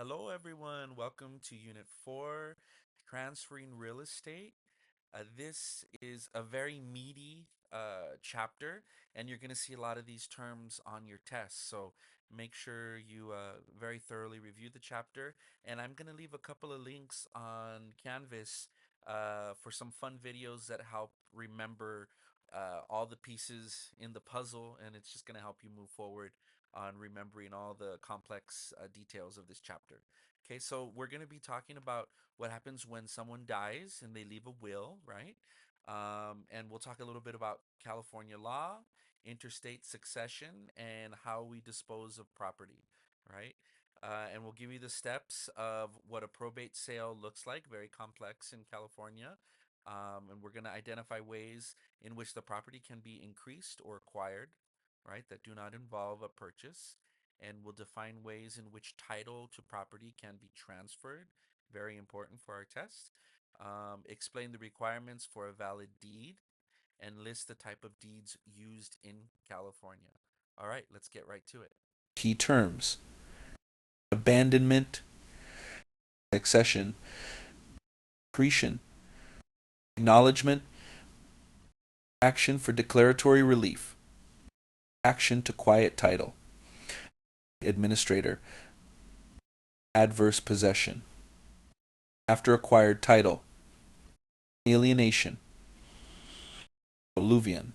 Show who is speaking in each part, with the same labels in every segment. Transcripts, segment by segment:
Speaker 1: Hello, everyone. Welcome to Unit 4, Transferring Real Estate. This is a very meaty chapter, and you're going to see a lot of these terms on your test. So make sure you very thoroughly review the chapter. And I'm going to leave a couple of links on Canvas for some fun videos that help remember all the pieces in the puzzle, and it's just going to help you move forward on remembering all the complex details of this chapter. Okay, so we're going to be talking about what happens when someone dies and they leave a will, right? And we'll talk a little bit about California law, interstate succession, and how we dispose of property, right? And we'll give you the steps of what a probate sale looks like, very complex in California. And we're going to identify ways in which the property can be increased or acquired, right, that do not involve a purchase. And we'll define ways in which title to property can be transferred, very important for our test. Explain the requirements for a valid deed and list the type of deeds used in California. All right, let's get right to it.
Speaker 2: Key terms: abandonment, accession, accretion, acknowledgement, action for declaratory relief, action to quiet title, administrator, adverse possession, after acquired title, alienation, alluvion,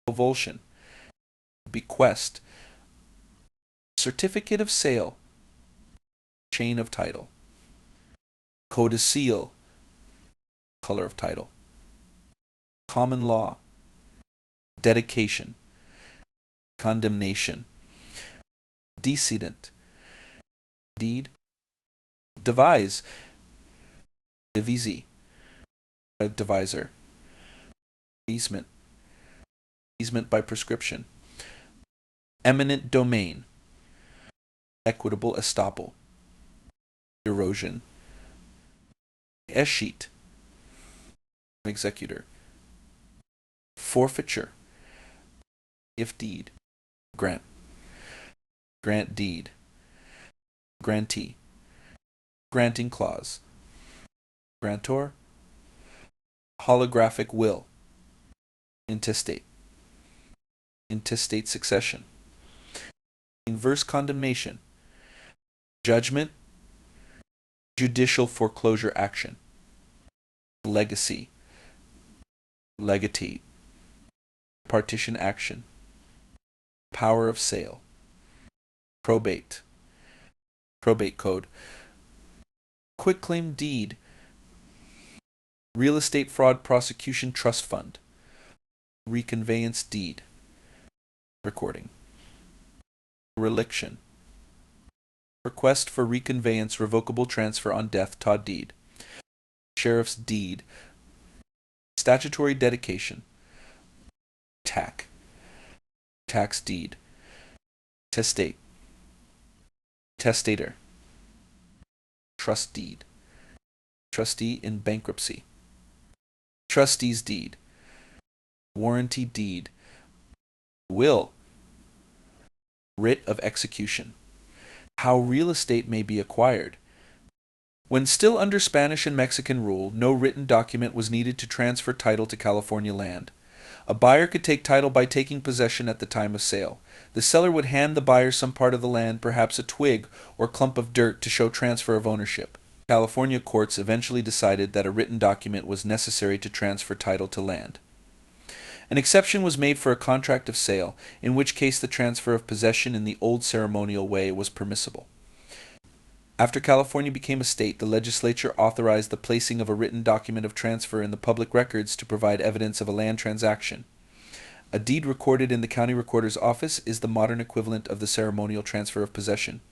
Speaker 2: avulsion, bequest, certificate of sale, chain of title, codicil, color of title, common law, dedication, condemnation, decedent, deed, devise, devisee, divisor, easement, easement by prescription, eminent domain, equitable estoppel, erosion, escheat, executor, forfeiture, if deed, grant, grant deed, grantee, granting clause, grantor, holographic will, intestate, intestate succession, inverse condemnation, judgment, judicial foreclosure action, legacy, legatee, partition action, power of sale, probate, probate code, quitclaim deed, real estate fraud prosecution trust fund, reconveyance deed, recording, reliction, request for reconveyance revocable transfer on death Todd deed, sheriff's deed, statutory dedication, tax, tax deed, testate, testator, trust deed, trustee in bankruptcy, trustee's deed, warranty deed, will, writ of execution, how real estate may be acquired. When still under Spanish and Mexican rule, no written document was needed to transfer title to California land. A buyer could take title by taking possession at the time of sale. The seller would hand the buyer some part of the land, perhaps a twig or clump of dirt, to show transfer of ownership. California courts eventually decided that a written document was necessary to transfer title to land. An exception was made for a contract of sale, in which case the transfer of possession in the old ceremonial way was permissible. After California became a state, the legislature authorized the placing of a written document of transfer in the public records to provide evidence of a land transaction. A deed recorded in the county recorder's office is the modern equivalent of the ceremonial transfer of possession.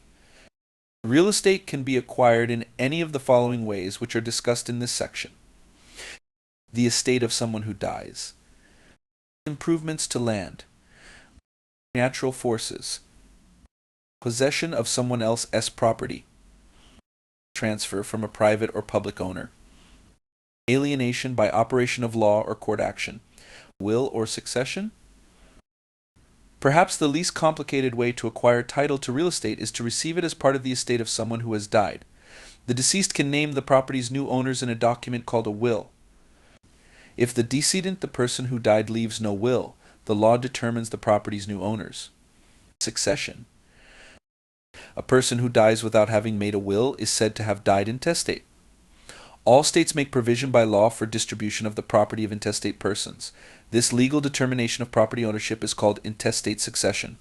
Speaker 2: Real estate can be acquired in any of the following ways, which are discussed in this section: the estate of someone who dies, improvements to land, natural forces, possession of someone else's property, transfer from a private or public owner, alienation by operation of law or court action, will or succession, Perhaps the least complicated way to acquire title to real estate is to receive it as part of the estate of someone who has died. The deceased can name the property's new owners in a document called a will. If the decedent, the person who died, leaves no will, the law determines the property's new owners. Succession. A person who dies without having made a will is said to have died intestate. All states make provision by law for distribution of the property of intestate persons. This legal determination of property ownership is called intestate succession.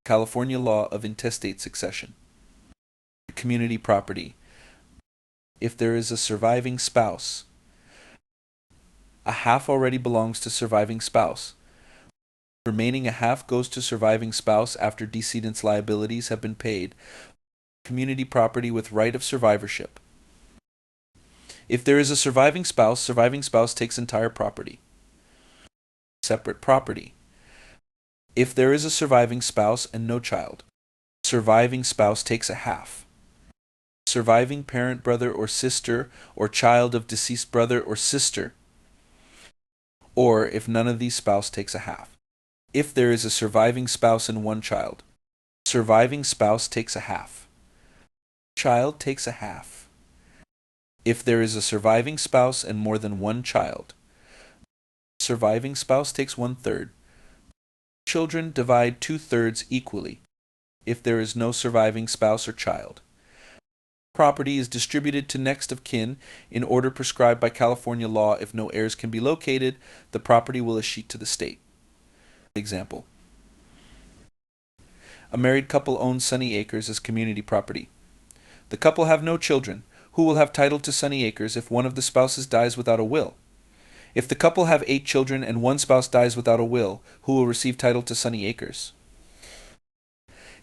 Speaker 2: California law of intestate succession. Community property. If there is a surviving spouse, a half already belongs to surviving spouse. Remaining a half goes to surviving spouse after decedent's liabilities have been paid. Community property with right of survivorship. If there is a surviving spouse takes entire property. Separate property. If there is a surviving spouse and no child, surviving spouse takes a half. Surviving parent, brother or sister, or child of deceased brother or sister, or if none of these spouse takes a half. If there is a surviving spouse and one child, surviving spouse takes a half. Child takes a half. If there is a surviving spouse and more than one child, surviving spouse takes 1/3. Children divide 2/3 equally if there is no surviving spouse or child. Property is distributed to next of kin in order prescribed by California law. If no heirs can be located, the property will escheat to the state. Example. A married couple owns Sunny Acres as community property. The couple have no children. Who will have title to Sunny Acres if one of the spouses dies without a will? If the couple have 8 children and one spouse dies without a will, who will receive title to Sunny Acres?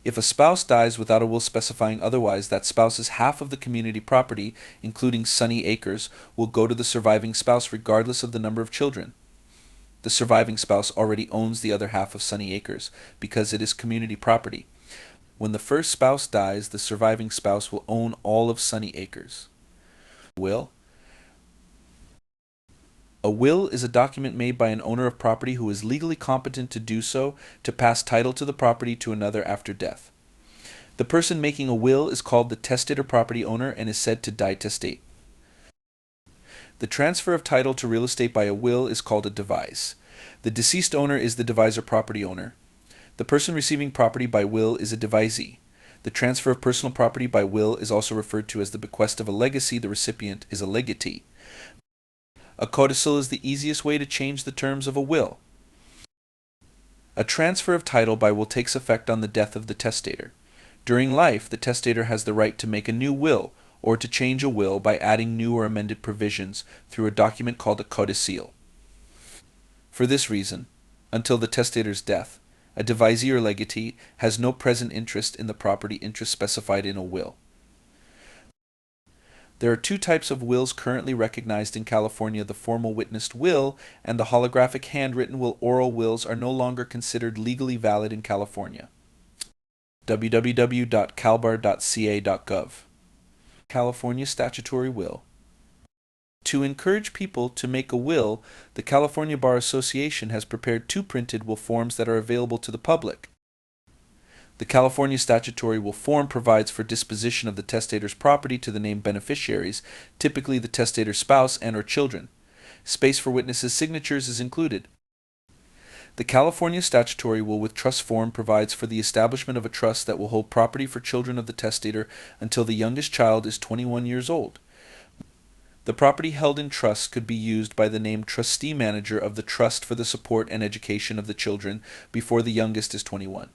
Speaker 2: If a spouse dies without a will specifying otherwise, that spouse's half of the community property, including Sunny Acres, will go to the surviving spouse regardless of the number of children. The surviving spouse already owns the other half of Sunny Acres because it is community property. When the first spouse dies, the surviving spouse will own all of Sunny Acres. Will. A will is a document made by an owner of property who is legally competent to do so to pass title to the property to another after death. The person making a will is called the testator property owner and is said to die testate. The transfer of title to real estate by a will is called a devise. The deceased owner is the devisor property owner. The person receiving property by will is a devisee. The transfer of personal property by will is also referred to as the bequest of a legacy. The recipient is a legatee. A codicil is the easiest way to change the terms of a will. A transfer of title by will takes effect on the death of the testator. During life, the testator has the right to make a new will or to change a will by adding new or amended provisions through a document called a codicil. For this reason, until the testator's death, a devisee or legatee has no present interest in the property interest specified in a will. There are 2 types of wills currently recognized in California: the formal witnessed will and the holographic handwritten will. Oral wills are no longer considered legally valid in California. www.calbar.ca.gov. California Statutory Will. To encourage people to make a will, the California Bar Association has prepared 2 printed will forms that are available to the public. The California Statutory Will form provides for disposition of the testator's property to the named beneficiaries, typically the testator's spouse and/or children. Space for witnesses' signatures is included. The California Statutory Will with Trust form provides for the establishment of a trust that will hold property for children of the testator until the youngest child is 21 years old. The property held in trust could be used by the named trustee manager of the trust for the support and education of the children before the youngest is 21.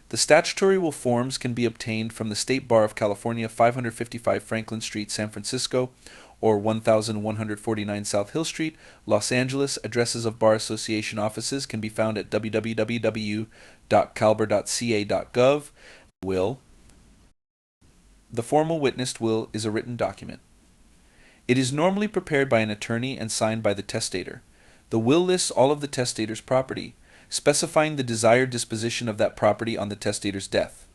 Speaker 2: The statutory will forms can be obtained from the State Bar of California, 555 Franklin Street, San Francisco, or 1149 South Hill Street, Los Angeles. Addresses of Bar Association offices can be found at www.calbar.ca.gov. Will. The formal witnessed will is a written document. It is normally prepared by an attorney and signed by the testator. The will lists all of the testator's property, specifying the desired disposition of that property on the testator's death.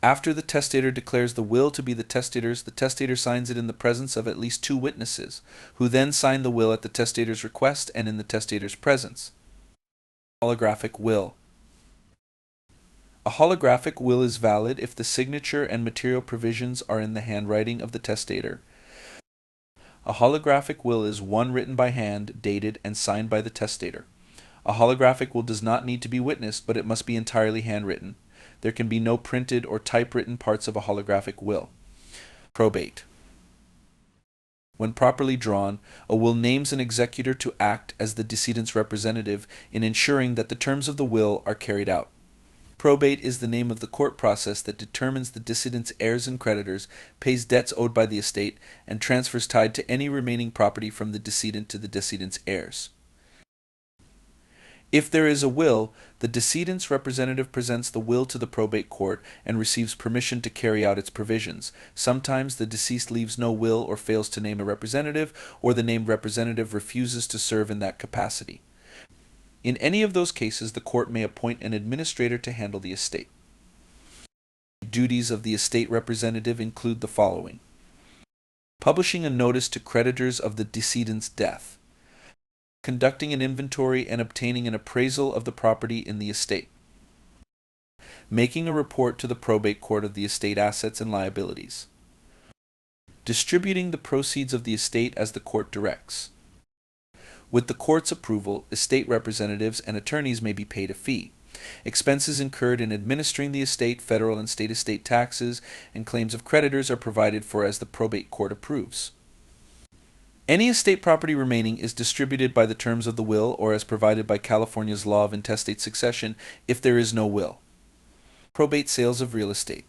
Speaker 2: After the testator declares the will to be the testator's, the testator signs it in the presence of at least 2 witnesses, who then sign the will at the testator's request and in the testator's presence. Holographic will. A holographic will is valid if the signature and material provisions are in the handwriting of the testator. A holographic will is one written by hand, dated, and signed by the testator. A holographic will does not need to be witnessed, but it must be entirely handwritten. There can be no printed or typewritten parts of a holographic will. Probate. When properly drawn, a will names an executor to act as the decedent's representative in ensuring that the terms of the will are carried out. Probate is the name of the court process that determines the decedent's heirs and creditors, pays debts owed by the estate, and transfers tied to any remaining property from the decedent to the decedent's heirs. If there is a will, the decedent's representative presents the will to the probate court and receives permission to carry out its provisions. Sometimes the deceased leaves no will or fails to name a representative, or the named representative refuses to serve in that capacity. In any of those cases, the court may appoint an administrator to handle the estate. Duties of the estate representative include the following: publishing a notice to creditors of the decedent's death, conducting an inventory and obtaining an appraisal of the property in the estate, making a report to the probate court of the estate assets and liabilities, distributing the proceeds of the estate as the court directs. With the court's approval, estate representatives and attorneys may be paid a fee. Expenses incurred in administering the estate, federal and state estate taxes, and claims of creditors are provided for as the probate court approves. Any estate property remaining is distributed by the terms of the will or as provided by California's law of intestate succession if there is no will. Probate sales of real estate.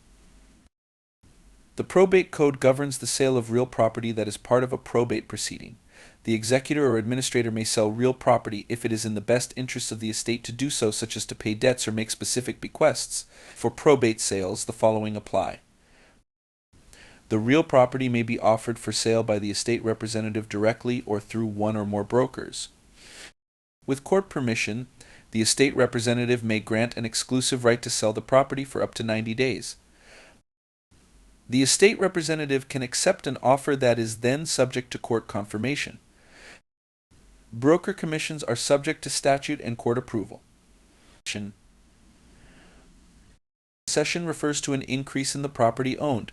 Speaker 2: The probate code governs the sale of real property that is part of a probate proceeding. The executor or administrator may sell real property if it is in the best interest of the estate to do so, such as to pay debts or make specific bequests. For probate sales, the following apply. The real property may be offered for sale by the estate representative directly or through one or more brokers. With court permission, the estate representative may grant an exclusive right to sell the property for up to 90 days. The estate representative can accept an offer that is then subject to court confirmation. Broker commissions are subject to statute and court approval. Cession refers to an increase in the property owned.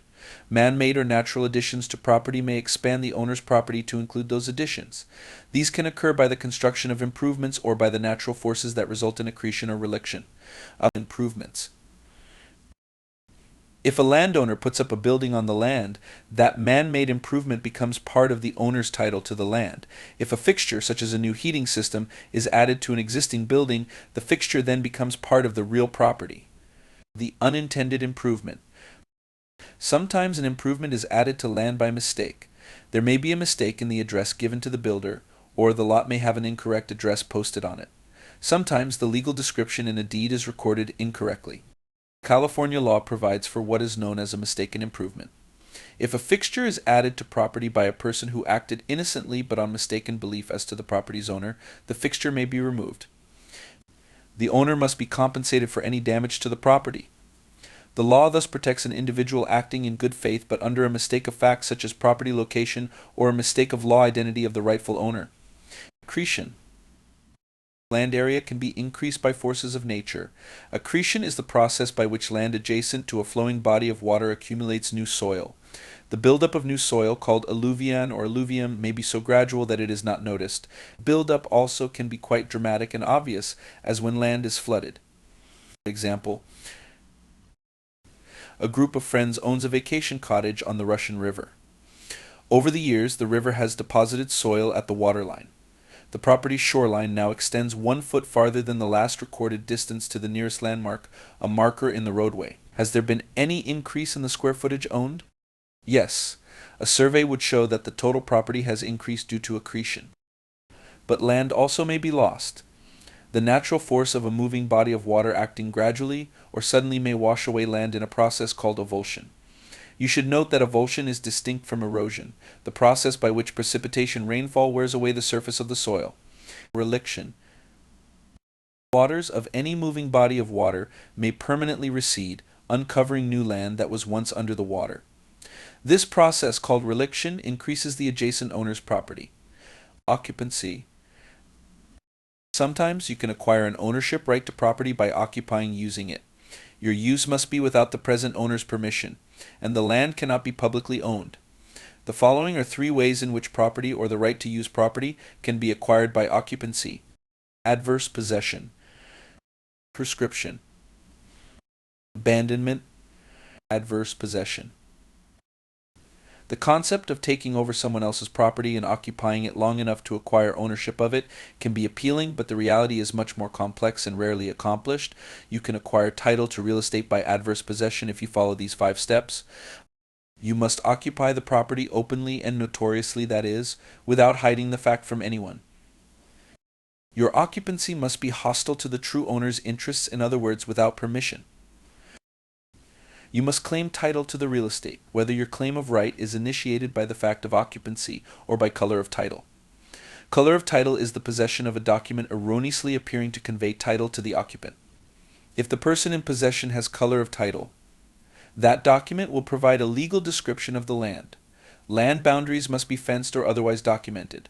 Speaker 2: Man-made or natural additions to property may expand the owner's property to include those additions. These can occur by the construction of improvements or by the natural forces that result in accretion or reliction of improvements. If a landowner puts up a building on the land, that man-made improvement becomes part of the owner's title to the land. If a fixture, such as a new heating system, is added to an existing building, the fixture then becomes part of the real property. The unintended improvement. Sometimes an improvement is added to land by mistake. There may be a mistake in the address given to the builder, or the lot may have an incorrect address posted on it. Sometimes the legal description in a deed is recorded incorrectly. California law provides for what is known as a mistaken improvement. If a fixture is added to property by a person who acted innocently but on mistaken belief as to the property's owner, the fixture may be removed. The owner must be compensated for any damage to the property. The law thus protects an individual acting in good faith but under a mistake of fact such as property location or a mistake of law identity of the rightful owner. Accretion. Land area can be increased by forces of nature. Accretion is the process by which land adjacent to a flowing body of water accumulates new soil. The buildup of new soil, called alluvion or alluvium, may be so gradual that it is not noticed. Buildup also can be quite dramatic and obvious, as when land is flooded. For example, a group of friends owns a vacation cottage on the Russian River. Over the years, the river has deposited soil at the waterline. The property's shoreline now extends 1 foot farther than the last recorded distance to the nearest landmark, a marker in the roadway. Has there been any increase in the square footage owned? Yes. A survey would show that the total property has increased due to accretion. But land also may be lost. The natural force of a moving body of water acting gradually or suddenly may wash away land in a process called avulsion. You should note that avulsion is distinct from erosion, the process by which precipitation rainfall wears away the surface of the soil. Reliction. Waters of any moving body of water may permanently recede, uncovering new land that was once under the water. This process, called reliction, increases the adjacent owner's property. Occupancy. Sometimes you can acquire an ownership right to property by occupying using it. Your use must be without the present owner's permission, and the land cannot be publicly owned. The following are three ways in which property or the right to use property can be acquired by occupancy: adverse possession, prescription, abandonment, adverse possession. The concept of taking over someone else's property and occupying it long enough to acquire ownership of it can be appealing, but the reality is much more complex and rarely accomplished. You can acquire title to real estate by adverse possession if you follow these 5 steps. You must occupy the property openly and notoriously, that is, without hiding the fact from anyone. Your occupancy must be hostile to the true owner's interests, in other words, without permission. You must claim title to the real estate, whether your claim of right is initiated by the fact of occupancy or by color of title. Color of title is the possession of a document erroneously appearing to convey title to the occupant. If the person in possession has color of title, that document will provide a legal description of the land. Land boundaries must be fenced or otherwise documented.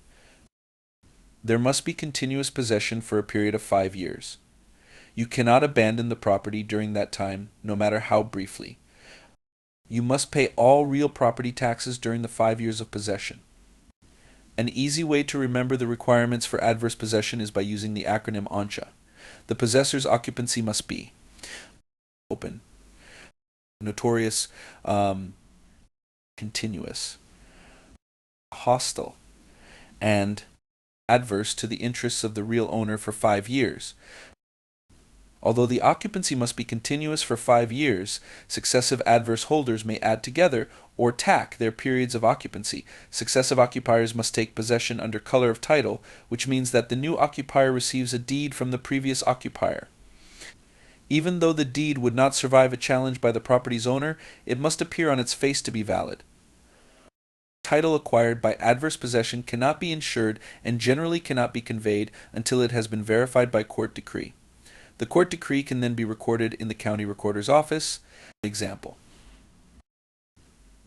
Speaker 2: There must be continuous possession for a period of 5 years. You cannot abandon the property during that time, no matter how briefly. You must pay all real property taxes during the 5 years of possession. An easy way to remember the requirements for adverse possession is by using the acronym ONCHA. The possessor's occupancy must be open, notorious, continuous, hostile, and adverse to the interests of the real owner for 5 years. Although the occupancy must be continuous for 5 years, successive adverse holders may add together or tack their periods of occupancy. Successive occupiers must take possession under color of title, which means that the new occupier receives a deed from the previous occupier. Even though the deed would not survive a challenge by the property's owner, it must appear on its face to be valid. Title acquired by adverse possession cannot be insured and generally cannot be conveyed until it has been verified by court decree. The court decree can then be recorded in the county recorder's office. Example: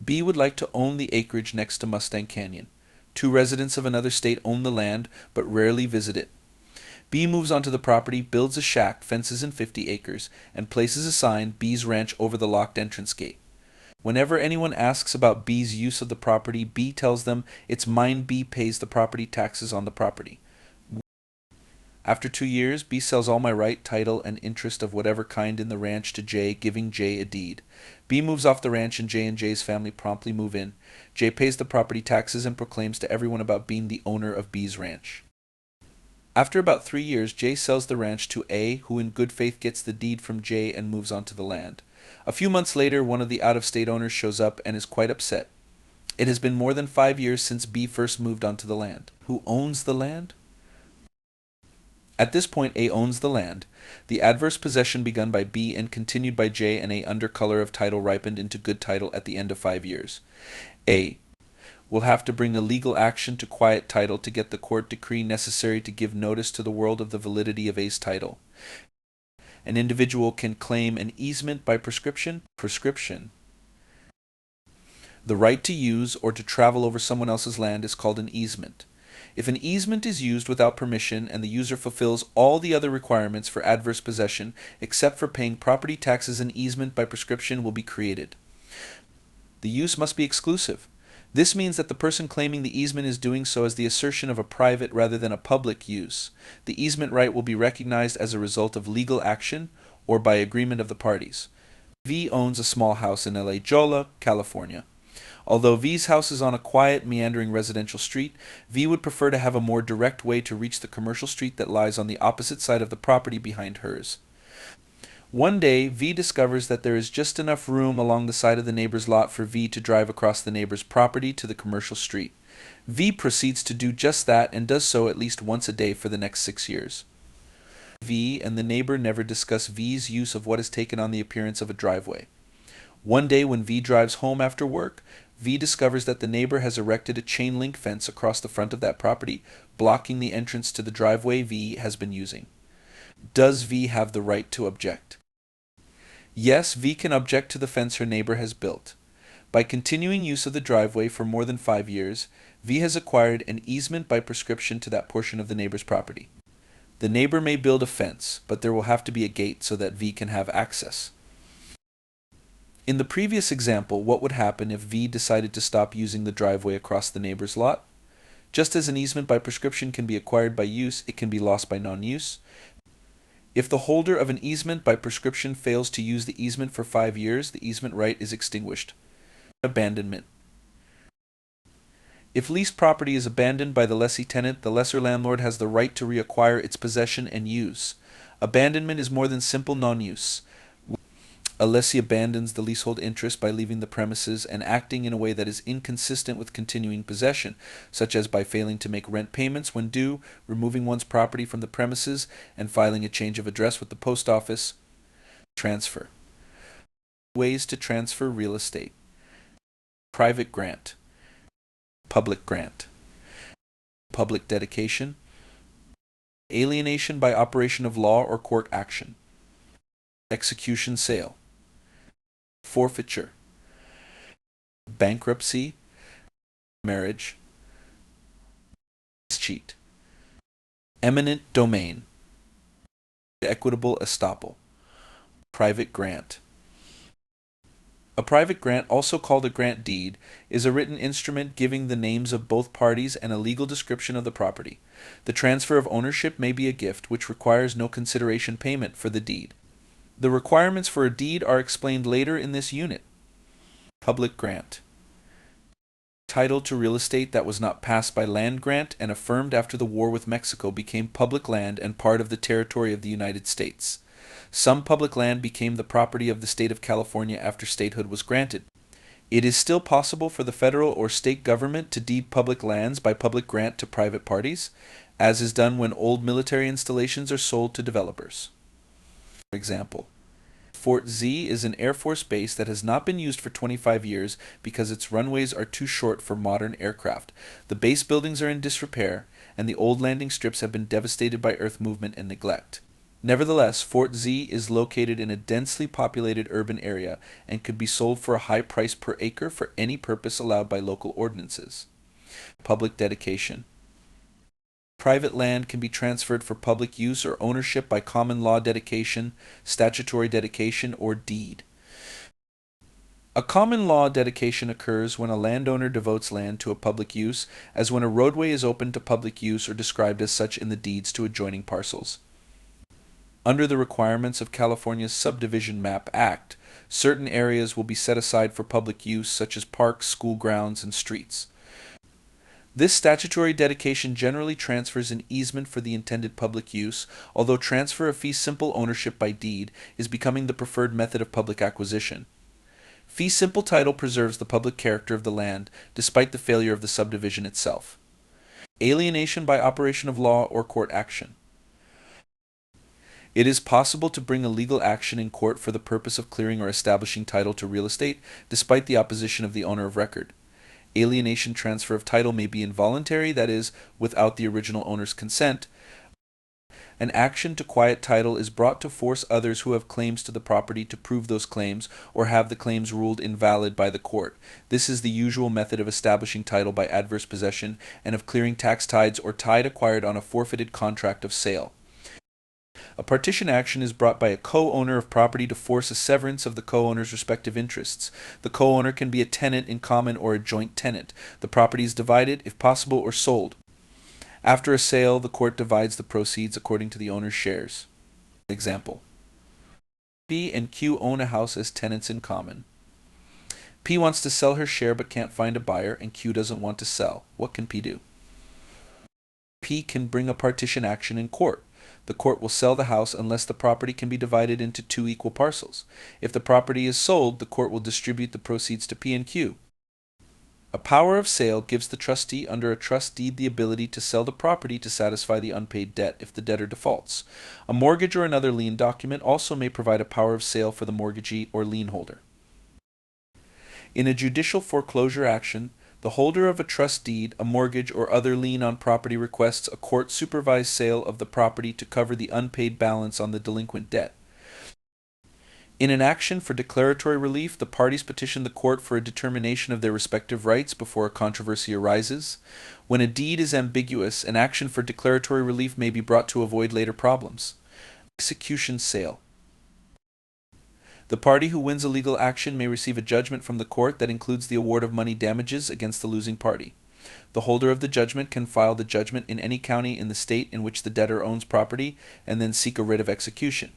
Speaker 2: B would like to own the acreage next to Mustang Canyon. 2 residents of another state own the land, but rarely visit it. B moves onto the property, builds a shack, fences in 50 acres, and places a sign, B's Ranch, over the locked entrance gate. Whenever anyone asks about B's use of the property, B tells them it's mine. B pays the property taxes on the property. After 2 years, B sells all my right, title, and interest of whatever kind in the ranch to J, giving J a deed. B moves off the ranch and J's family promptly move in. J pays the property taxes and proclaims to everyone about being the owner of B's ranch. After about 3 years, J sells the ranch to A, who in good faith gets the deed from J and moves onto the land. A few months later, one of the out-of-state owners shows up and is quite upset. It has been more than 5 years since B first moved onto the land. Who owns the land? At this point, A owns the land. The adverse possession begun by B and continued by J and A under color of title ripened into good title at the end of 5 years. A will have to bring a legal action to quiet title to get the court decree necessary to give notice to the world of the validity of A's title. An individual can claim an easement by prescription. The right to use or to travel over someone else's land is called an easement. If an easement is used without permission and the user fulfills all the other requirements for adverse possession except for paying property taxes, an easement by prescription will be created. The use must be exclusive. This means that the person claiming the easement is doing so as the assertion of a private rather than a public use. The easement right will be recognized as a result of legal action or by agreement of the parties. V owns a small house in La Jolla, California. Although V's house is on a quiet, meandering residential street, V would prefer to have a more direct way to reach the commercial street that lies on the opposite side of the property behind hers. One day, V discovers that there is just enough room along the side of the neighbor's lot for V to drive across the neighbor's property to the commercial street. V proceeds to do just that and does so at least once a day for the next 6 years. V and the neighbor never discuss V's use of what has taken on the appearance of a driveway. One day when V drives home after work, V discovers that the neighbor has erected a chain link fence across the front of that property, blocking the entrance to the driveway V has been using. Does V have the right to object? Yes, V can object to the fence her neighbor has built. By continuing use of the driveway for more than 5 years, V has acquired an easement by prescription to that portion of the neighbor's property. The neighbor may build a fence, but there will have to be a gate so that V can have access. In the previous example, what would happen if V decided to stop using the driveway across the neighbor's lot? Just as an easement by prescription can be acquired by use, it can be lost by non-use. If the holder of an easement by prescription fails to use the easement for 5 years, the easement right is extinguished. Abandonment. If leased property is abandoned by the lessee tenant, the lesser landlord has the right to reacquire its possession and use. Abandonment is more than simple non-use. A lessee abandons the leasehold interest by leaving the premises and acting in a way that is inconsistent with continuing possession, such as by failing to make rent payments when due, removing one's property from the premises, and filing a change of address with the post office. Transfer. Ways to transfer real estate. Private grant. Public grant. Public dedication. Alienation by operation of law or court action. Execution sale. Forfeiture. Bankruptcy. Marriage. Cheat. Eminent domain. Equitable estoppel. Private grant. A private grant, also called a grant deed, is a written instrument giving the names of both parties and a legal description of the property. The transfer of ownership may be a gift, which requires no consideration payment for the deed. The requirements for a deed are explained later in this unit. Public grant. Title to real estate that was not passed by land grant and affirmed after the war with Mexico became public land and part of the territory of the United States. Some public land became the property of the state of California after statehood was granted. It is still possible for the federal or state government to deed public lands by public grant to private parties, as is done when old military installations are sold to developers. For example, Fort Z is an Air Force base that has not been used for 25 years because its runways are too short for modern aircraft. The base buildings are in disrepair, and the old landing strips have been devastated by earth movement and neglect. Nevertheless, Fort Z is located in a densely populated urban area and could be sold for a high price per acre for any purpose allowed by local ordinances. Public dedication. Private land can be transferred for public use or ownership by common law dedication, statutory dedication, or deed. A common law dedication occurs when a landowner devotes land to a public use, as when a roadway is open to public use or described as such in the deeds to adjoining parcels. Under the requirements of California's Subdivision Map Act, certain areas will be set aside for public use, such as parks, school grounds, and streets. This statutory dedication generally transfers an easement for the intended public use, although transfer of fee simple ownership by deed is becoming the preferred method of public acquisition. Fee simple title preserves the public character of the land, despite the failure of the subdivision itself. Alienation by operation of law or court action. It is possible to bring a legal action in court for the purpose of clearing or establishing title to real estate, despite the opposition of the owner of record. Alienation transfer of title may be involuntary, that is, without the original owner's consent. An action to quiet title is brought to force others who have claims to the property to prove those claims or have the claims ruled invalid by the court. This is the usual method of establishing title by adverse possession and of clearing tax tides or tide acquired on a forfeited contract of sale. A partition action is brought by a co-owner of property to force a severance of the co-owner's respective interests. The co-owner can be a tenant in common or a joint tenant. The property is divided, if possible, or sold. After a sale, the court divides the proceeds according to the owner's shares. Example: P and Q own a house as tenants in common. P wants to sell her share but can't find a buyer, and Q doesn't want to sell. What can P do? P can bring a partition action in court. The court will sell the house unless the property can be divided into 2 equal parcels. If the property is sold, the court will distribute the proceeds to P and Q. A power of sale gives the trustee under a trust deed the ability to sell the property to satisfy the unpaid debt if the debtor defaults. A mortgage or another lien document also may provide a power of sale for the mortgagee or lien holder. In a judicial foreclosure action, the holder of a trust deed, a mortgage, or other lien on property requests a court-supervised sale of the property to cover the unpaid balance on the delinquent debt. In an action for declaratory relief, the parties petition the court for a determination of their respective rights before a controversy arises. When a deed is ambiguous, an action for declaratory relief may be brought to avoid later problems. Execution sale. The party who wins a legal action may receive a judgment from the court that includes the award of money damages against the losing party. The holder of the judgment can file the judgment in any county in the state in which the debtor owns property and then seek a writ of execution.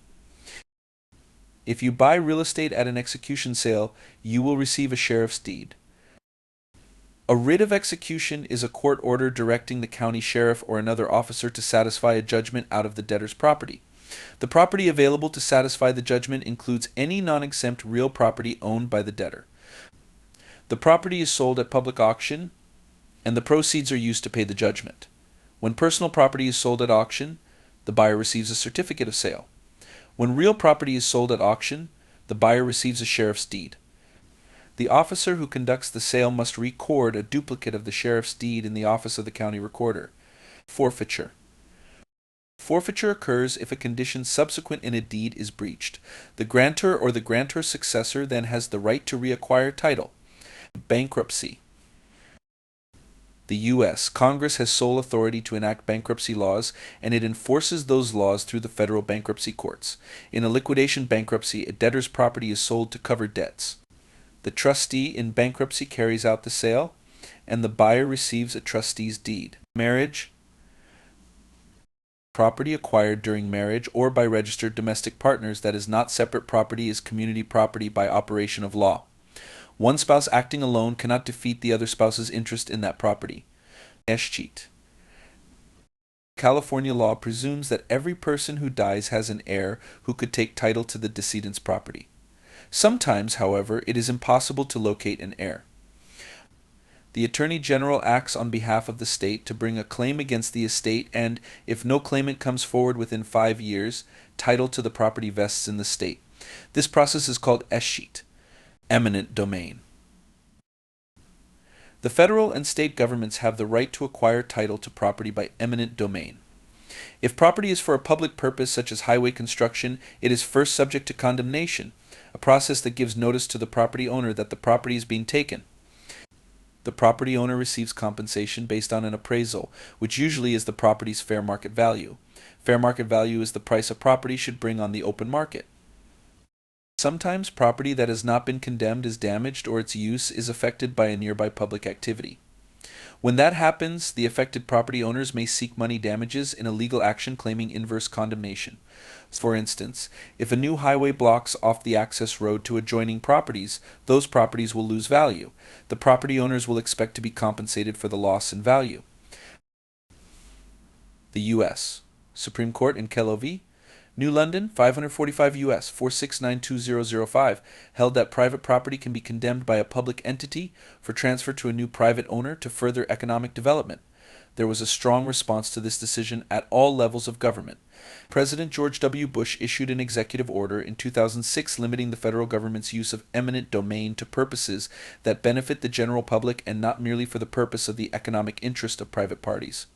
Speaker 2: If you buy real estate at an execution sale, you will receive a sheriff's deed. A writ of execution is a court order directing the county sheriff or another officer to satisfy a judgment out of the debtor's property. The property available to satisfy the judgment includes any non-exempt real property owned by the debtor. The property is sold at public auction, and the proceeds are used to pay the judgment. When personal property is sold at auction, the buyer receives a certificate of sale. When real property is sold at auction, the buyer receives a sheriff's deed. The officer who conducts the sale must record a duplicate of the sheriff's deed in the office of the county recorder. Forfeiture. Forfeiture occurs if a condition subsequent in a deed is breached. The grantor or the grantor's successor then has the right to reacquire title. Bankruptcy. The U.S. Congress has sole authority to enact bankruptcy laws, and it enforces those laws through the federal bankruptcy courts. In a liquidation bankruptcy, a debtor's property is sold to cover debts. The trustee in bankruptcy carries out the sale, and the buyer receives a trustee's deed. Marriage. Property acquired during marriage or by registered domestic partners that is not separate property is community property by operation of law. One spouse acting alone cannot defeat the other spouse's interest in that property. Escheat. California law presumes that every person who dies has an heir who could take title to the decedent's property. Sometimes, however, it is impossible to locate an heir. The Attorney General acts on behalf of the state to bring a claim against the estate and, if no claimant comes forward within 5 years, title to the property vests in the state. This process is called escheat, eminent domain. The federal and state governments have the right to acquire title to property by eminent domain. If property is for a public purpose such as highway construction, it is first subject to condemnation, a process that gives notice to the property owner that the property is being taken. The property owner receives compensation based on an appraisal, which usually is the property's fair market value. Fair market value is the price a property should bring on the open market. Sometimes property that has not been condemned is damaged or its use is affected by a nearby public activity. When that happens, the affected property owners may seek money damages in a legal action claiming inverse condemnation. For instance, if a new highway blocks off the access road to adjoining properties, those properties will lose value. The property owners will expect to be compensated for the loss in value. The U.S. Supreme Court in Kello v. New London, 545 U.S. 4692005, held that private property can be condemned by a public entity for transfer to a new private owner to further economic development. There was a strong response to this decision at all levels of government. President George W. Bush issued an executive order in 2006 limiting the federal government's use of eminent domain to purposes that benefit the general public and not merely for the purpose of the economic interest of private parties.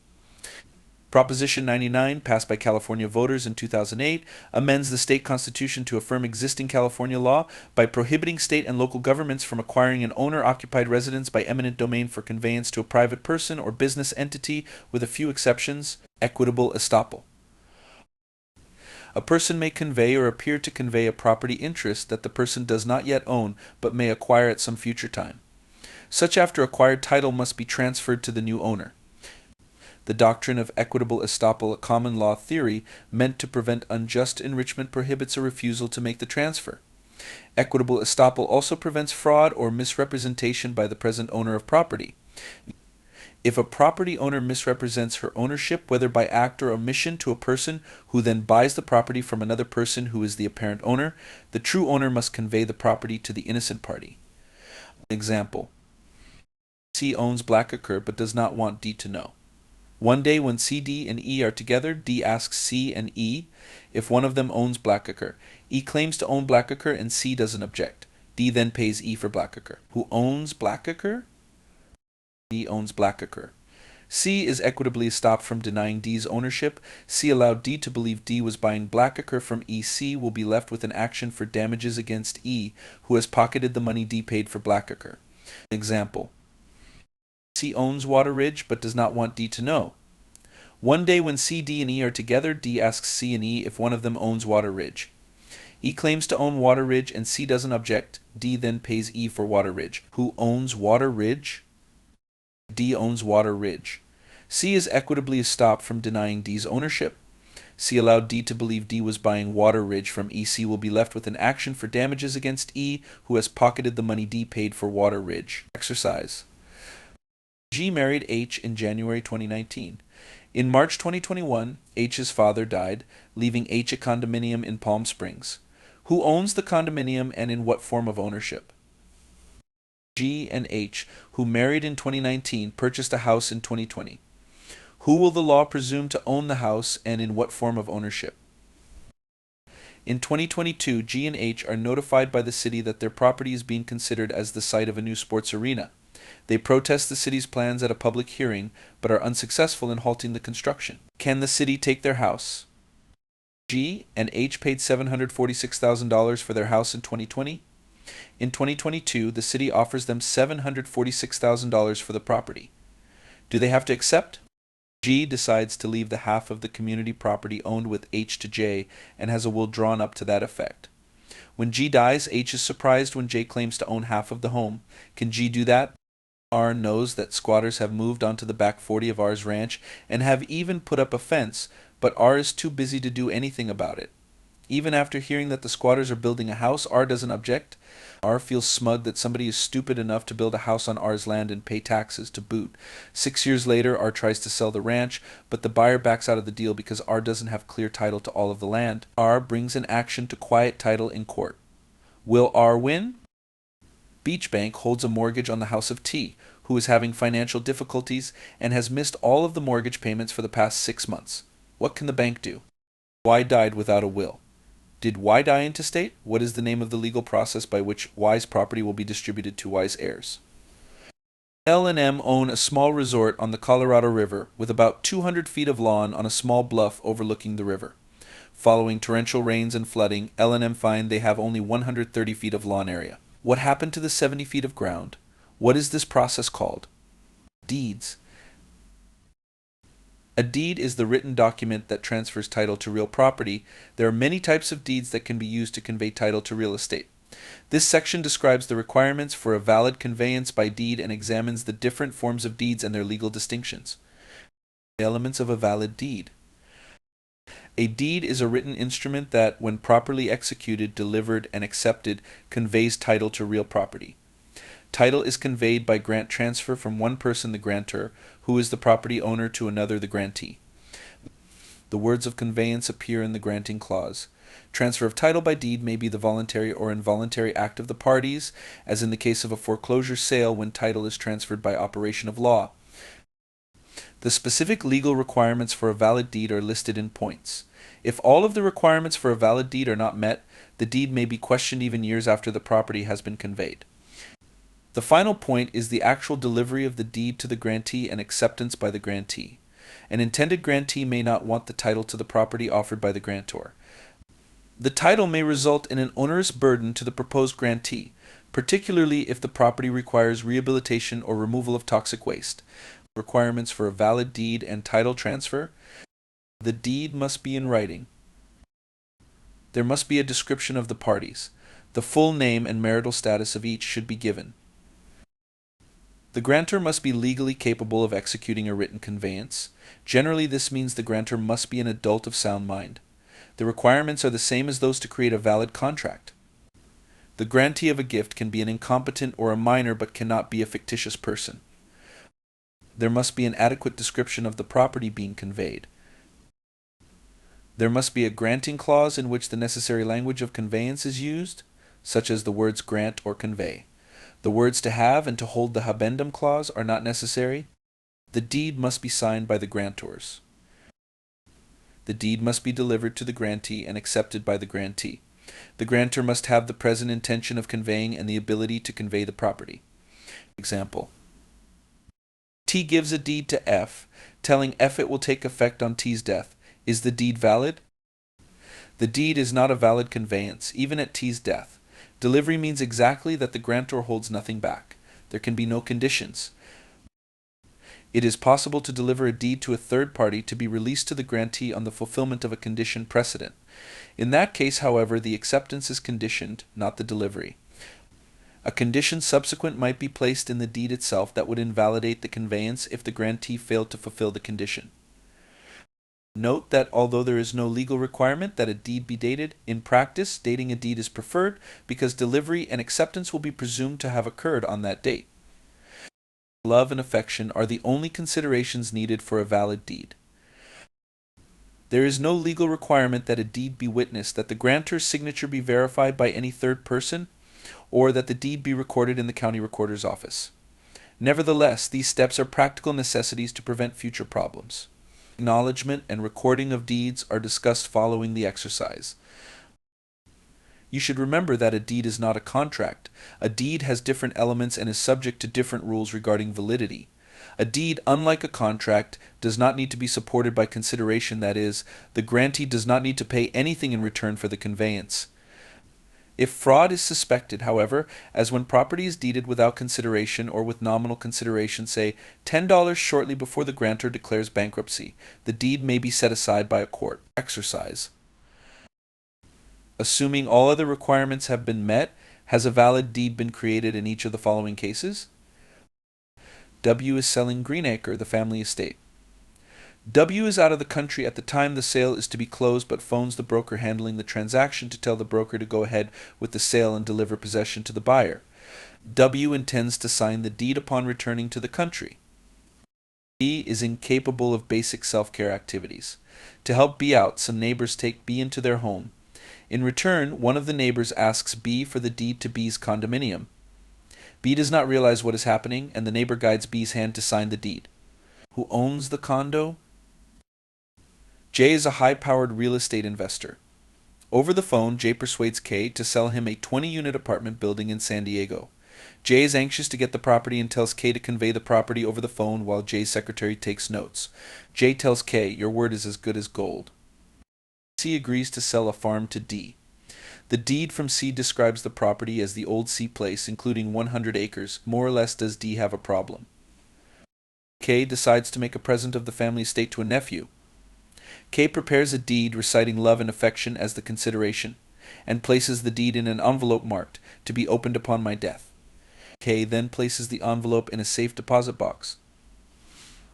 Speaker 2: Proposition 99, passed by California voters in 2008, amends the state constitution to affirm existing California law by prohibiting state and local governments from acquiring an owner-occupied residence by eminent domain for conveyance to a private person or business entity, with a few exceptions. Equitable estoppel. A person may convey or appear to convey a property interest that the person does not yet own but may acquire at some future time. Such after acquired title must be transferred to the new owner. The doctrine of equitable estoppel, a common law theory meant to prevent unjust enrichment, prohibits a refusal to make the transfer. Equitable estoppel also prevents fraud or misrepresentation by the present owner of property. If a property owner misrepresents her ownership, whether by act or omission, to a person who then buys the property from another person who is the apparent owner, the true owner must convey the property to the innocent party. Example: C owns Blackacre but does not want D to know. One day when C, D, and E are together, D asks C and E if one of them owns Blackacre. E claims to own Blackacre and C doesn't object. D then pays E for Blackacre. Who owns Blackacre? D owns Blackacre. C is equitably estopped from denying D's ownership. C allowed D to believe D was buying Blackacre from E. C will be left with an action for damages against E, who has pocketed the money D paid for Blackacre. Example. C owns Water Ridge but does not want D to know. One day when C, D, and E are together, D asks C and E if one of them owns Water Ridge. E claims to own Water Ridge and C doesn't object. D then pays E for Water Ridge. Who owns Water Ridge? D owns Water Ridge. C is equitably estopped from denying D's ownership. C allowed D to believe D was buying Water Ridge from E. C will be left with an action for damages against E, who has pocketed the money D paid for Water Ridge. Exercise. G married H in January 2019. In March 2021, H's father died, leaving H a condominium in Palm Springs. Who owns the condominium and in what form of ownership? G and H, who married in 2019, purchased a house in 2020. Who will the law presume to own the house and in what form of ownership? In 2022, G and H are notified by the city that their property is being considered as the site of a new sports arena. They protest the city's plans at a public hearing, but are unsuccessful in halting the construction. Can the city take their house? G and H paid $746,000 for their house in 2020. In 2022, the city offers them $746,000 for the property. Do they have to accept? G decides to leave the half of the community property owned with H to J and has a will drawn up to that effect. When G dies, H is surprised when J claims to own half of the home. Can G do that? R knows that squatters have moved onto the back 40 of R's ranch and have even put up a fence, but R is too busy to do anything about it. Even after hearing that the squatters are building a house, R doesn't object. R feels smug that somebody is stupid enough to build a house on R's land and pay taxes to boot. 6 years later, R tries to sell the ranch, but the buyer backs out of the deal because R doesn't have clear title to all of the land. R brings an action to quiet title in court. Will R win? Beach Bank holds a mortgage on the house of T, who is having financial difficulties and has missed all of the mortgage payments for the past 6 months. What can the bank do? Y died without a will. Did Y die intestate? What is the name of the legal process by which Y's property will be distributed to Y's heirs? L and M own a small resort on the Colorado River with about 200 feet of lawn on a small bluff overlooking the river. Following torrential rains and flooding, L and M find they have only 130 feet of lawn area. What happened to the 70 feet of ground? What is this process called? Deeds. A deed is the written document that transfers title to real property. There are many types of deeds that can be used to convey title to real estate. This section describes the requirements for a valid conveyance by deed and examines the different forms of deeds and their legal distinctions. Elements of a valid deed. A deed is a written instrument that, when properly executed, delivered, and accepted, conveys title to real property. Title is conveyed by grant transfer from one person, the grantor, who is the property owner, to another, the grantee. The words of conveyance appear in the granting clause. Transfer of title by deed may be the voluntary or involuntary act of the parties, as in the case of a foreclosure sale when title is transferred by operation of law. The specific legal requirements for a valid deed are listed in points. If all of the requirements for a valid deed are not met, the deed may be questioned even years after the property has been conveyed. The final point is the actual delivery of the deed to the grantee and acceptance by the grantee. An intended grantee may not want the title to the property offered by the grantor. The title may result in an onerous burden to the proposed grantee, particularly if the property requires rehabilitation or removal of toxic waste. Requirements for a valid deed and title transfer. The deed must be in writing. There must be a description of the parties. The full name and marital status of each should be given. The grantor must be legally capable of executing a written conveyance. Generally, this means the grantor must be an adult of sound mind. The requirements are the same as those to create a valid contract. The grantee of a gift can be an incompetent or a minor but cannot be a fictitious person. There must be an adequate description of the property being conveyed. There must be a granting clause in which the necessary language of conveyance is used, such as the words grant or convey. The words to have and to hold the habendum clause are not necessary. The deed must be signed by the grantors. The deed must be delivered to the grantee and accepted by the grantee. The grantor must have the present intention of conveying and the ability to convey the property. Example. T gives a deed to F, telling F it will take effect on T's death. Is the deed valid? The deed is not a valid conveyance, even at T's death. Delivery means exactly that the grantor holds nothing back. There can be no conditions. It is possible to deliver a deed to a third party to be released to the grantee on the fulfillment of a condition precedent. In that case, however, the acceptance is conditioned, not the delivery. A condition subsequent might be placed in the deed itself that would invalidate the conveyance if the grantee failed to fulfill the condition. Note that although there is no legal requirement that a deed be dated, in practice, dating a deed is preferred because delivery and acceptance will be presumed to have occurred on that date. Love and affection are the only considerations needed for a valid deed. There is no legal requirement that a deed be witnessed, that the grantor's signature be verified by any third person, or that the deed be recorded in the county recorder's office. Nevertheless, these steps are practical necessities to prevent future problems. Acknowledgement and recording of deeds are discussed following the exercise. You should remember that a deed is not a contract. A deed has different elements and is subject to different rules regarding validity. A deed, unlike a contract, does not need to be supported by consideration, that is, the grantee does not need to pay anything in return for the conveyance. If fraud is suspected, however, as when property is deeded without consideration or with nominal consideration, say $10 shortly before the grantor declares bankruptcy, the deed may be set aside by a court. Exercise. Assuming all other requirements have been met, has a valid deed been created in each of the following cases? W is selling Greenacre, the family estate. W is out of the country at the time the sale is to be closed, but phones the broker handling the transaction to tell the broker to go ahead with the sale and deliver possession to the buyer. W intends to sign the deed upon returning to the country. B is incapable of basic self-care activities. To help B out, some neighbors take B into their home. In return, one of the neighbors asks B for the deed to B's condominium. B does not realize what is happening, and the neighbor guides B's hand to sign the deed. Who owns the condo? J is a high-powered real estate investor. Over the phone, J persuades K to sell him a 20-unit apartment building in San Diego. J is anxious to get the property and tells K to convey the property over the phone while J's secretary takes notes. J tells K, "Your word is as good as gold." C agrees to sell a farm to D. The deed from C describes the property as the old C place, including 100 acres. More or less does D have a problem. K decides to make a present of the family estate to a nephew. K prepares a deed reciting love and affection as the consideration, and places the deed in an envelope marked, "To be opened upon my death." K then places the envelope in a safe deposit box.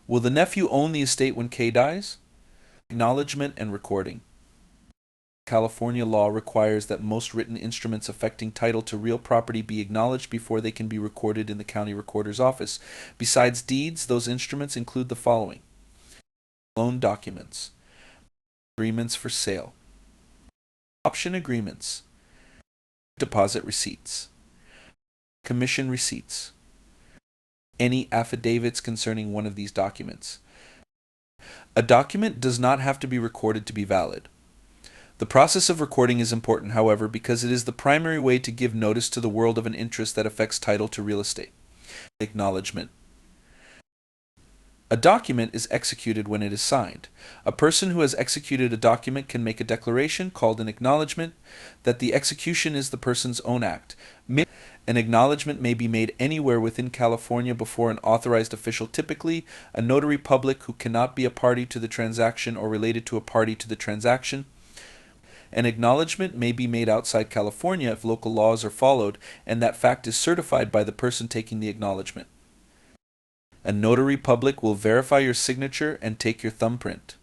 Speaker 2: Will the nephew own the estate when K dies? Acknowledgement and recording. California law requires that most written instruments affecting title to real property be acknowledged before they can be recorded in the county recorder's office. Besides deeds, those instruments include the following: loan documents, agreements for sale, option agreements, deposit receipts, commission receipts, any affidavits concerning one of these documents. A document does not have to be recorded to be valid. The process of recording is important, however, because it is the primary way to give notice to the world of an interest that affects title to real estate. Acknowledgement. A document is executed when it is signed. A person who has executed a document can make a declaration, called an acknowledgement, that the execution is the person's own act. An acknowledgement may be made anywhere within California before an authorized official, typically a notary public who cannot be a party to the transaction or related to a party to the transaction. An acknowledgement may be made outside California if local laws are followed and that fact is certified by the person taking the acknowledgement. A notary public will verify your signature and take your thumbprint.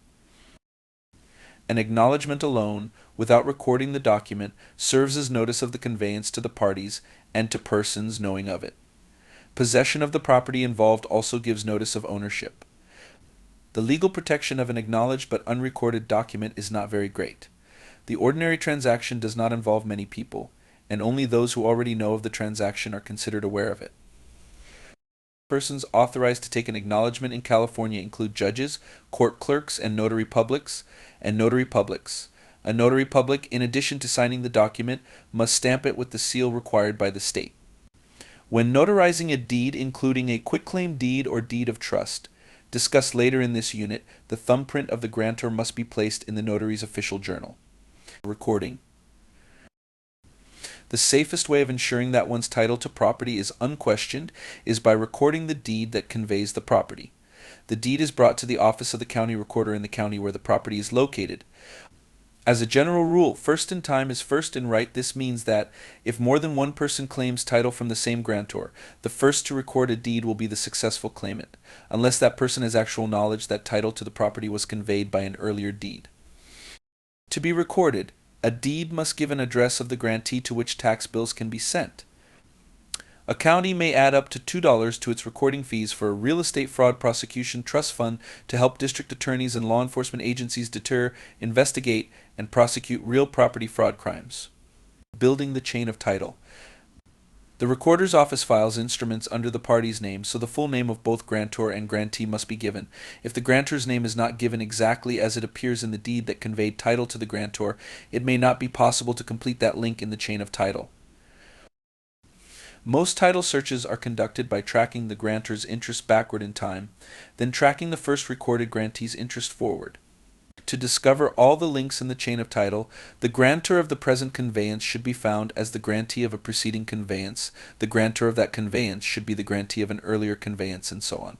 Speaker 2: An acknowledgement alone, without recording the document, serves as notice of the conveyance to the parties and to persons knowing of it. Possession of the property involved also gives notice of ownership. The legal protection of an acknowledged but unrecorded document is not very great. The ordinary transaction does not involve many people, and only those who already know of the transaction are considered aware of it. Persons authorized to take an acknowledgement in California include judges, court clerks, and notary publics. A notary public, in addition to signing the document, must stamp it with the seal required by the state. When notarizing a deed including a quitclaim deed or deed of trust, discussed later in this unit, the thumbprint of the grantor must be placed in the notary's official journal. Recording. The safest way of ensuring that one's title to property is unquestioned is by recording the deed that conveys the property. The deed is brought to the office of the county recorder in the county where the property is located. As a general rule, first in time is first in right. This means that if more than one person claims title from the same grantor, the first to record a deed will be the successful claimant, unless that person has actual knowledge that title to the property was conveyed by an earlier deed. To be recorded, a deed must give an address of the grantee to which tax bills can be sent. A county may add up to $2 to its recording fees for a real estate fraud prosecution trust fund to help district attorneys and law enforcement agencies deter, investigate, and prosecute real property fraud crimes. Building the chain of title. The recorder's office files instruments under the party's name, so the full name of both grantor and grantee must be given. If the grantor's name is not given exactly as it appears in the deed that conveyed title to the grantor, it may not be possible to complete that link in the chain of title. Most title searches are conducted by tracking the grantor's interest backward in time, then tracking the first recorded grantee's interest forward. To discover all the links in the chain of title, the grantor of the present conveyance should be found as the grantee of a preceding conveyance, the grantor of that conveyance should be the grantee of an earlier conveyance, and so on.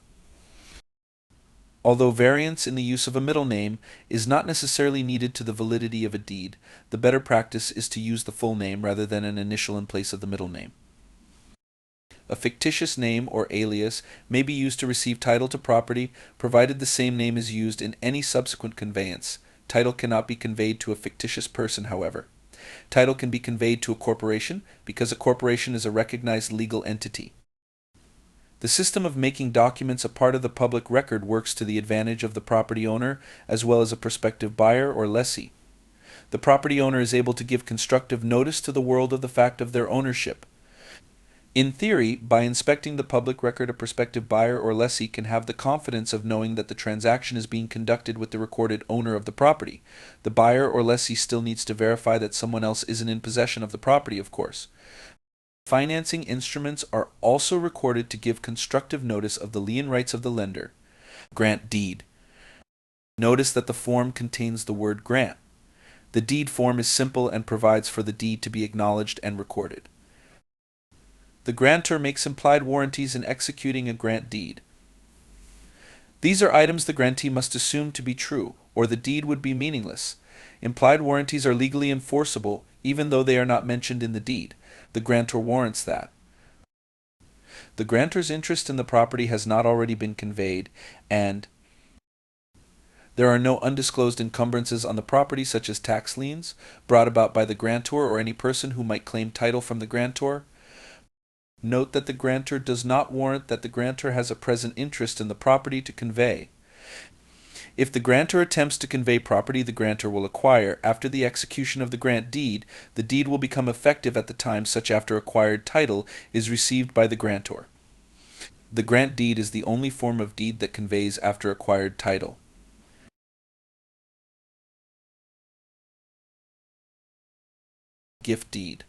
Speaker 2: Although variance in the use of a middle name is not necessarily needed to the validity of a deed, the better practice is to use the full name rather than an initial in place of the middle name. A fictitious name or alias may be used to receive title to property, provided the same name is used in any subsequent conveyance. Title cannot be conveyed to a fictitious person, however. Title can be conveyed to a corporation because a corporation is a recognized legal entity. The system of making documents a part of the public record works to the advantage of the property owner as well as a prospective buyer or lessee. The property owner is able to give constructive notice to the world of the fact of their ownership. In theory, by inspecting the public record, a prospective buyer or lessee can have the confidence of knowing that the transaction is being conducted with the recorded owner of the property. The buyer or lessee still needs to verify that someone else isn't in possession of the property, of course. Financing instruments are also recorded to give constructive notice of the lien rights of the lender. Grant deed. Notice that the form contains the word grant. The deed form is simple and provides for the deed to be acknowledged and recorded. The grantor makes implied warranties in executing a grant deed. These are items the grantee must assume to be true, or the deed would be meaningless. Implied warranties are legally enforceable, even though they are not mentioned in the deed. The grantor warrants that the grantor's interest in the property has not already been conveyed, and there are no undisclosed encumbrances on the property, such as tax liens, brought about by the grantor or any person who might claim title from the grantor. Note that the grantor does not warrant that the grantor has a present interest in the property to convey. If the grantor attempts to convey property the grantor will acquire after the execution of the grant deed, the deed will become effective at the time such after acquired title is received by the grantor. The grant deed is the only form of deed that conveys after acquired title. Gift deed.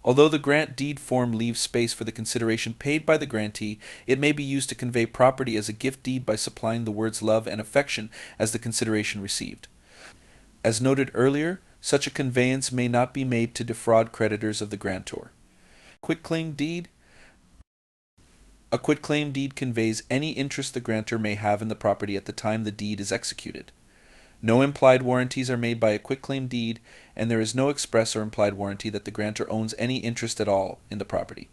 Speaker 2: Although the grant deed form leaves space for the consideration paid by the grantee, it may be used to convey property as a gift deed by supplying the words love and affection as the consideration received. As noted earlier, such a conveyance may not be made to defraud creditors of the grantor. Quitclaim deed. A quitclaim deed conveys any interest the grantor may have in the property at the time the deed is executed. No implied warranties are made by a quitclaim deed, and there is no express or implied warranty that the grantor owns any interest at all in the property.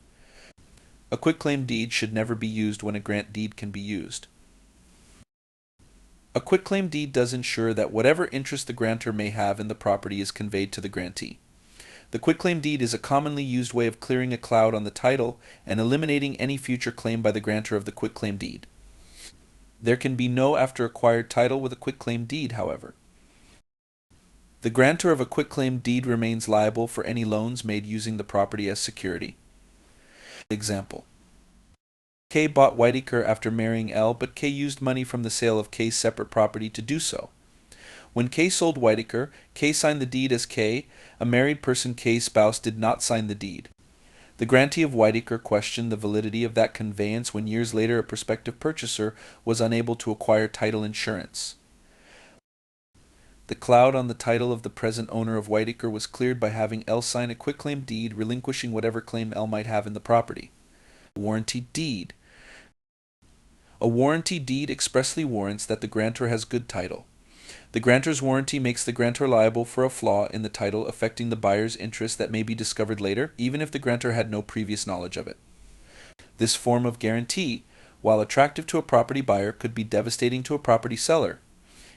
Speaker 2: A quitclaim deed should never be used when a grant deed can be used. A quitclaim deed does ensure that whatever interest the grantor may have in the property is conveyed to the grantee. The quitclaim deed is a commonly used way of clearing a cloud on the title and eliminating any future claim by the grantor of the quitclaim deed. There can be no after acquired title with a quitclaim deed, however. The grantor of a quitclaim deed remains liable for any loans made using the property as security. Example: K bought Whitaker after marrying L, but K used money from the sale of K's separate property to do so. When K sold Whitaker, K signed the deed as K. A married person, K's spouse, did not sign the deed. The grantee of Whiteacre questioned the validity of that conveyance when years later a prospective purchaser was unable to acquire title insurance. The cloud on the title of the present owner of Whiteacre was cleared by having L sign a quitclaim deed relinquishing whatever claim L might have in the property. Warranty deed. A warranty deed expressly warrants that the grantor has good title. The grantor's warranty makes the grantor liable for a flaw in the title affecting the buyer's interest that may be discovered later, even if the grantor had no previous knowledge of it. This form of guarantee, while attractive to a property buyer, could be devastating to a property seller.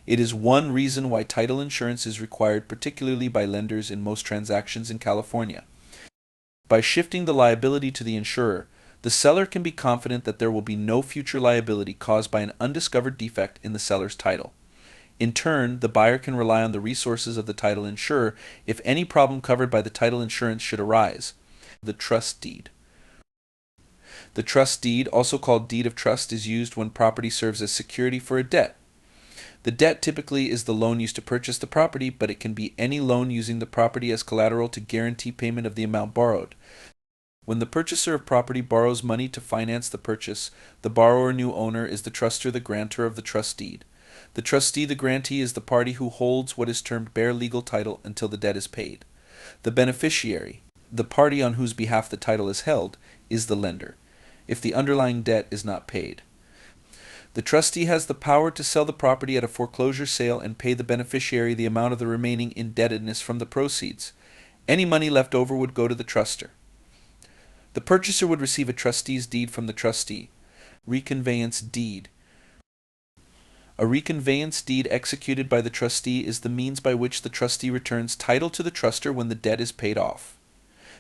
Speaker 2: It is one reason why title insurance is required, particularly by lenders in most transactions in California. By shifting the liability to the insurer, the seller can be confident that there will be no future liability caused by an undiscovered defect in the seller's title. In turn, the buyer can rely on the resources of the title insurer if any problem covered by the title insurance should arise. The trust deed. The trust deed, also called deed of trust, is used when property serves as security for a debt. The debt typically is the loan used to purchase the property, but it can be any loan using the property as collateral to guarantee payment of the amount borrowed. When the purchaser of property borrows money to finance the purchase, the borrower new owner is the trustor, the grantor of the trust deed. The trustee, the grantee, is the party who holds what is termed bare legal title until the debt is paid. The beneficiary, the party on whose behalf the title is held, is the lender, if the underlying debt is not paid. The trustee has the power to sell the property at a foreclosure sale and pay the beneficiary the amount of the remaining indebtedness from the proceeds. Any money left over would go to the truster. The purchaser would receive a trustee's deed from the trustee. Reconveyance deed. A reconveyance deed executed by the trustee is the means by which the trustee returns title to the truster when the debt is paid off.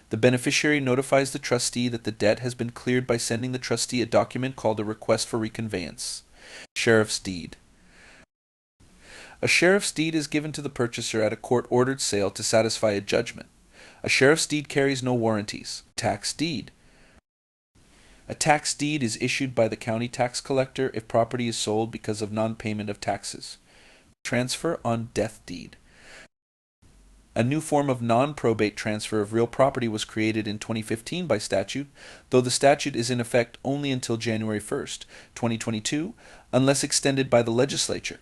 Speaker 2: The beneficiary notifies the trustee that the debt has been cleared by sending the trustee a document called a request for reconveyance. Sheriff's deed. A sheriff's deed is given to the purchaser at a court-ordered sale to satisfy a judgment. A sheriff's deed carries no warranties. Tax deed. A tax deed is issued by the county tax collector if property is sold because of non-payment of taxes. Transfer on death deed. A new form of non-probate transfer of real property was created in 2015 by statute, though the statute is in effect only until January 1st, 2022, unless extended by the legislature.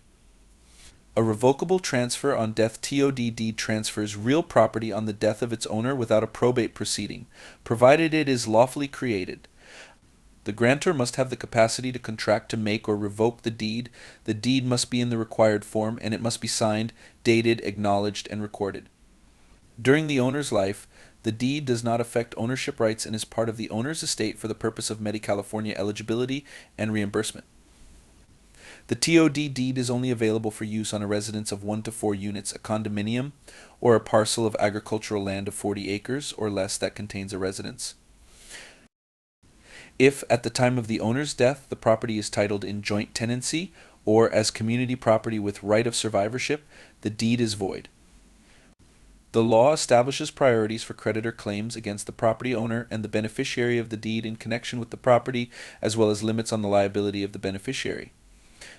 Speaker 2: A revocable transfer on death TOD deed transfers real property on the death of its owner without a probate proceeding, provided it is lawfully created. The grantor must have the capacity to contract to make or revoke the deed must be in the required form, and it must be signed, dated, acknowledged, and recorded. During the owner's life, the deed does not affect ownership rights and is part of the owner's estate for the purpose of Medi-California eligibility and reimbursement. The TOD deed is only available for use on a residence of 1 to 4 units, a condominium, or a parcel of agricultural land of 40 acres or less that contains a residence. If, at the time of the owner's death, the property is titled in joint tenancy or as community property with right of survivorship, the deed is void. The law establishes priorities for creditor claims against the property owner and the beneficiary of the deed in connection with the property, as well as limits on the liability of the beneficiary.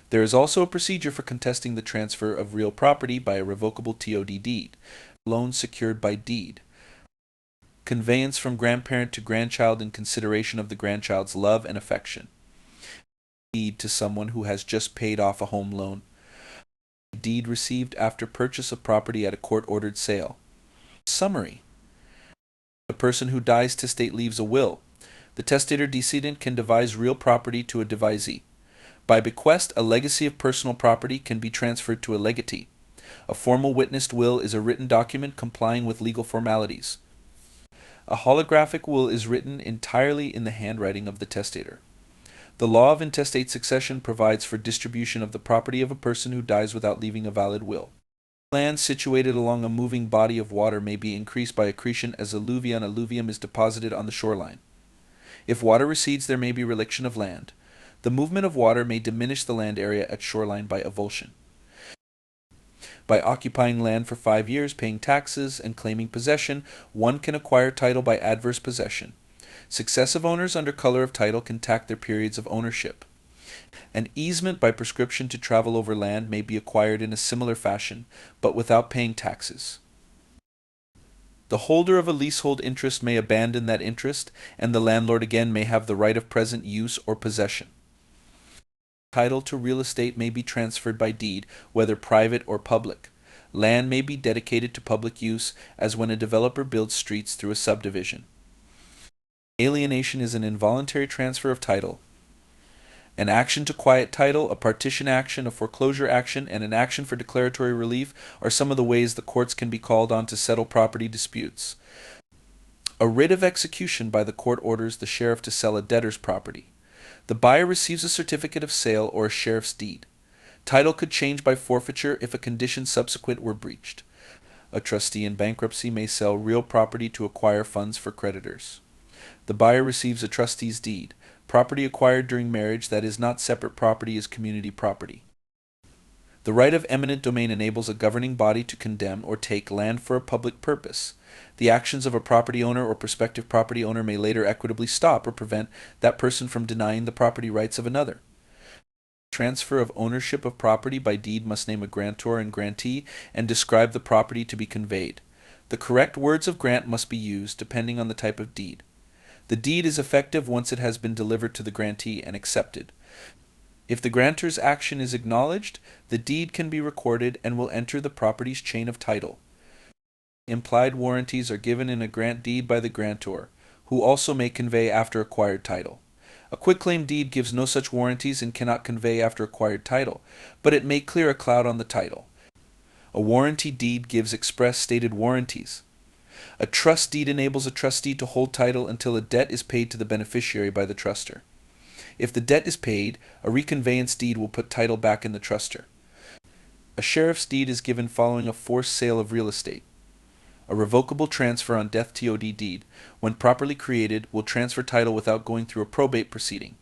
Speaker 2: There is also a procedure for contesting the transfer of real property by a revocable TOD deed, loan secured by deed, conveyance from grandparent to grandchild in consideration of the grandchild's love and affection, deed to someone who has just paid off a home loan, deed received after purchase of property at a court-ordered sale. Summary. A person who dies testate leaves a will. The testator decedent can devise real property to a devisee. By bequest, a legacy of personal property can be transferred to a legatee. A formal witnessed will is a written document complying with legal formalities. A holographic will is written entirely in the handwriting of the testator. The law of intestate succession provides for distribution of the property of a person who dies without leaving a valid will. Land situated along a moving body of water may be increased by accretion as alluvium is deposited on the shoreline. If water recedes, there may be reliction of land. The movement of water may diminish the land area at shoreline by avulsion. By occupying land for 5 years, paying taxes, and claiming possession, one can acquire title by adverse possession. Successive owners under color of title can tack their periods of ownership. An easement by prescription to travel over land may be acquired in a similar fashion, but without paying taxes. The holder of a leasehold interest may abandon that interest, and the landlord again may have the right of present use or possession. Title to real estate may be transferred by deed, whether private or public. Land may be dedicated to public use, as when a developer builds streets through a subdivision. Alienation is an involuntary transfer of title. An action to quiet title, a partition action, a foreclosure action, and an action for declaratory relief are some of the ways the courts can be called on to settle property disputes. A writ of execution by the court orders the sheriff to sell a debtor's property. The buyer receives a certificate of sale or a sheriff's deed. Title could change by forfeiture if a condition subsequent were breached. A trustee in bankruptcy may sell real property to acquire funds for creditors. The buyer receives a trustee's deed. Property acquired during marriage that is not separate property is community property. The right of eminent domain enables a governing body to condemn or take land for a public purpose. The actions of a property owner or prospective property owner may later equitably stop or prevent that person from denying the property rights of another. Transfer of ownership of property by deed must name a grantor and grantee and describe the property to be conveyed. The correct words of grant must be used, depending on the type of deed. The deed is effective once it has been delivered to the grantee and accepted. If the grantor's action is acknowledged, the deed can be recorded and will enter the property's chain of title. Implied warranties are given in a grant deed by the grantor, who also may convey after acquired title. A quitclaim deed gives no such warranties and cannot convey after acquired title, but it may clear a cloud on the title. A warranty deed gives express stated warranties. A trust deed enables a trustee to hold title until a debt is paid to the beneficiary by the truster. If the debt is paid, a reconveyance deed will put title back in the truster. A sheriff's deed is given following a forced sale of real estate. A revocable transfer on death TOD deed, when properly created, will transfer title without going through a probate proceeding.